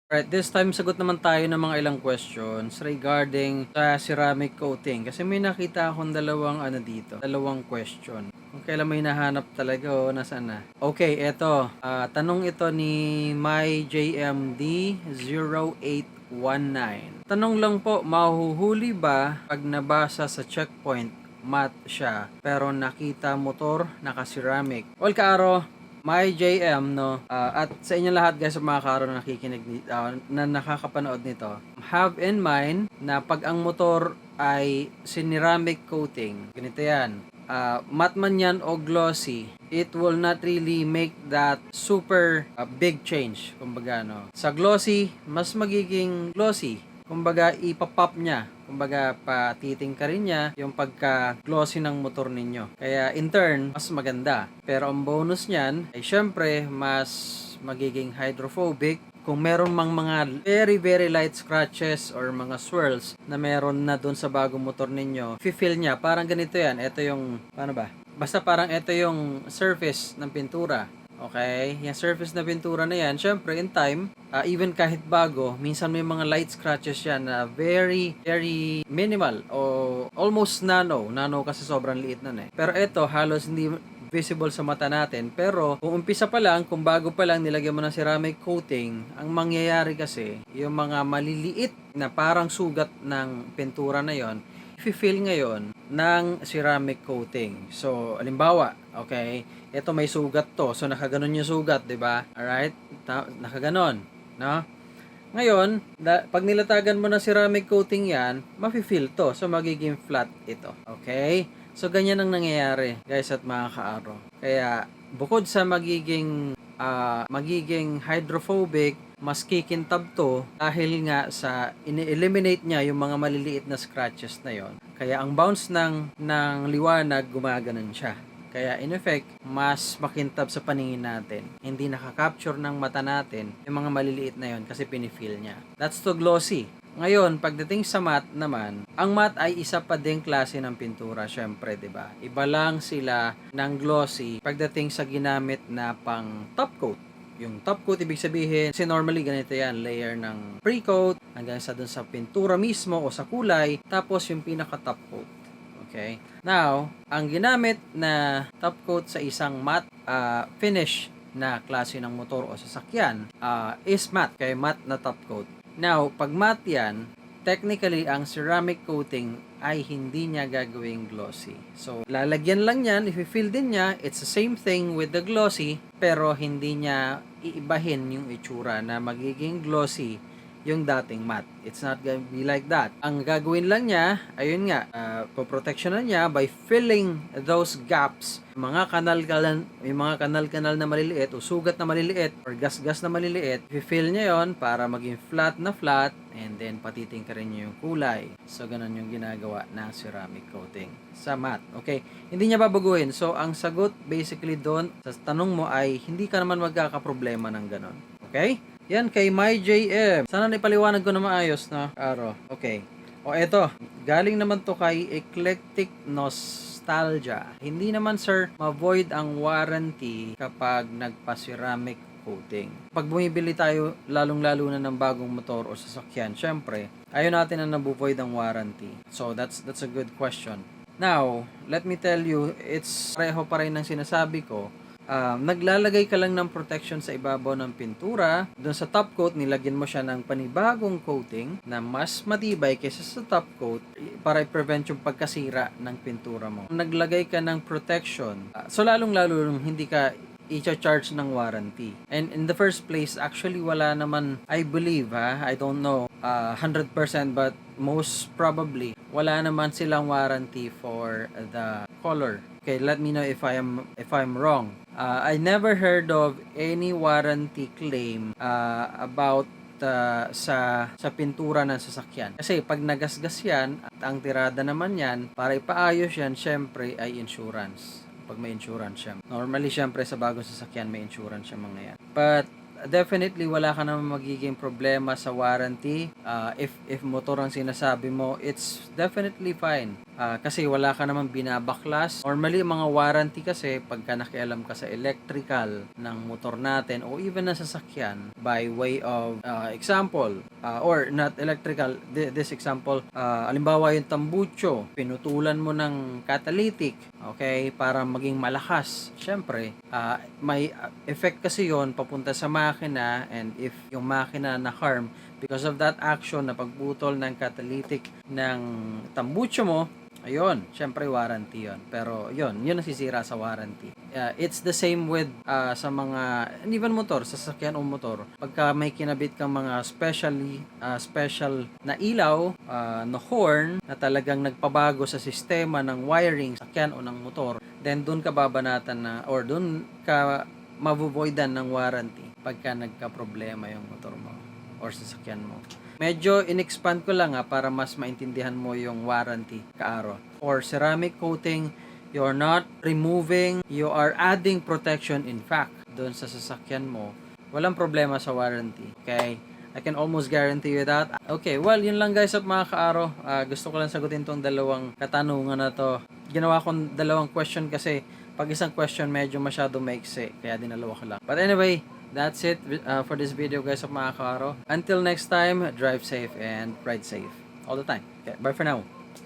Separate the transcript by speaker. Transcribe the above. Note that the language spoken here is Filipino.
Speaker 1: Right, this time sagot naman tayo ng mga ilang questions regarding sa ceramic coating. Kasi may nakita akong dalawang ano dito, dalawang question. Kung kailan may nahanap talaga o nasaan na. Okay, eto. Tanong ito ni MyJMD0819. Tanong lang po, mahuhuli ba pag nabasa sa checkpoint matte siya pero nakita motor naka-ceramic? Well, Kaaro, My JM, no, at sa inyo lahat guys sa mga karo na nakikinig na nakakapanood nito, have in mind na pag ang motor ay ceramic coating, ganito yan, matte man yan o glossy, it will not really make that super big change, kumbaga, no. Sa glossy, mas magiging glossy, kumbaga ipapop niya, kumbaga patiting ka rin niya yung pagka-glossy ng motor ninyo. Kaya in turn, mas maganda. Pero ang bonus niyan ay syempre mas magiging hydrophobic kung meron mang mga very very light scratches or mga swirls na meron na doon sa bagong motor ninyo, feel niya parang ganito yan. Ito yung, paano ba? Basta parang ito yung surface ng pintura. Okay, yung surface na pintura na yan, syempre in time, even kahit bago, minsan may mga light scratches yan na very, very minimal o almost nano kasi sobrang liit nun eh. Pero ito, halos hindi visible sa mata natin. Pero kung umpisa pa lang, kung bago pa lang nilagyan mo ng ceramic coating, ang mangyayari kasi, yung mga maliliit na parang sugat ng pintura na yon, i-feel ngayon ng ceramic coating. So, halimbawa, okay, ito may sugat to. So, nakaganon yung sugat, di ba? Alright? Nakaganon. No? Ngayon, pag nilatagan mo ng ceramic coating yan, mafe-feel to. So, magiging flat ito. Okay? So, ganyan ang nangyayari, guys at mga kaaro. Kaya, bukod sa magiging hydrophobic, mas kikintab to dahil nga sa ini-eliminate niya yung mga maliliit na scratches na yon. Kaya ang bounce ng liwanag gumaganon siya. Kaya in effect, mas makintab sa paningin natin. Hindi nakaka-capture ng mata natin yung mga maliliit na yon kasi pinifeel niya. That's to glossy. Ngayon, pagdating sa matte naman, ang matte ay isa pa ding klase ng pintura, syempre, 'di ba? Iba lang sila ng glossy pagdating sa ginamit na pang top coat. Yung top coat, ibig sabihin, kasi normally ganito yan, layer ng pre-coat hanggang sa dun sa pintura mismo o sa kulay, tapos yung pinaka top coat. Okay? Now, ang ginamit na top coat sa isang matte finish na klase ng motor o sasakyan is matte, kaya matte na top coat. Now, pag matte yan, technically, ang ceramic coating ay hindi niya gagawing glossy. So, lalagyan lang yan, if you-feel din niya, it's the same thing with the glossy, pero hindi niya iibahin yung itsura na magiging glossy yung dating matte. It's not gonna be like that. Ang gagawin lang niya, ayun nga, poproteksyonan niya by filling those gaps. May mga kanal-kanal na maliliit o sugat na maliliit or gas-gas na maliliit. I-fill niya yon para maging flat na flat and then patiting ka rin yung kulay. So, ganun yung ginagawa ng ceramic coating sa matte. Okay? Hindi niya babaguhin. So, ang sagot basically doon sa tanong mo ay hindi ka naman magkakaproblema ng ganun. Okay? Yan kay MyJM. Sana naipaliwanag ko na maayos na araw. Okay. O eto, galing naman to kay Eclectic Nostalgia. Hindi naman sir, ma-void ang warranty kapag nagpa-ceramic coating. Pag bumibili tayo lalong-lalo na ng bagong motor o sasakyan, syempre, ayaw natin na nabu-void ang warranty. So that's a good question. Now, let me tell you, it's pareho pa rin ng sinasabi ko. Naglalagay ka lang ng protection sa ibabaw ng pintura. Doon sa top coat, nilagyan mo siya ng panibagong coating na mas matibay kaysa sa top coat para i-prevent yung pagkasira ng pintura mo. Naglagay ka ng protection. So lalong-lalo hindi ka i-charge ng warranty. And in the first place, actually wala naman, I believe I don't know 100% but most probably wala naman silang warranty for the color. Okay, let me know if I'm wrong. I never heard of any warranty claim about sa pintura ng sasakyan. Kasi pag nagasgas yan, at ang tirada naman yan, para ipaayos yan, syempre ay insurance. Pag may insurance siya. Normally, syempre sa bagong sasakyan, may insurance siya mga yan. But definitely wala ka naman magiging problema sa warranty. If motor ang sinasabi mo, it's definitely fine. Kasi wala ka naman binabaklas. Normally, mga warranty kasi, pagka nakialam ka sa electrical ng motor natin o even na sasakyan, by way of example, or not electrical, this example, alimbawa yung tambucho, pinutulan mo ng catalytic, okay, para maging malakas. Syempre, may effect kasi yon papunta sa makina, and if yung makina na harm because of that action na pagputol ng catalytic ng tambucho mo, ayun, syempre warranty yon. Pero yun nasisira sa warranty. It's the same with sa mga, even motor, sasakyan o motor. Pagka may kinabit kang mga special na ilaw, na horn, na talagang nagpabago sa sistema ng wiring, sasakyan o ng motor, then dun ka babanatan na, or dun ka mabuvoidan ng warranty pagka nagka-problema yung motor mo or sasakyan mo. Medyo in-expand ko lang para mas maintindihan mo yung warranty, kaaro. For ceramic coating, you're not removing, you are adding protection in fact doon sa sasakyan mo. Walang problema sa warranty. Okay? I can almost guarantee you that. Okay, well, yun lang guys at mga kaaro. Gusto ko lang sagutin tong dalawang katanungan na to. Ginawa kong dalawang question kasi pag isang question medyo masyado maiksi, kaya dinalawa ko lang. But anyway, that's it for this video guys of mga kaaro. Until next time, drive safe and ride safe all the time. Okay, bye for now.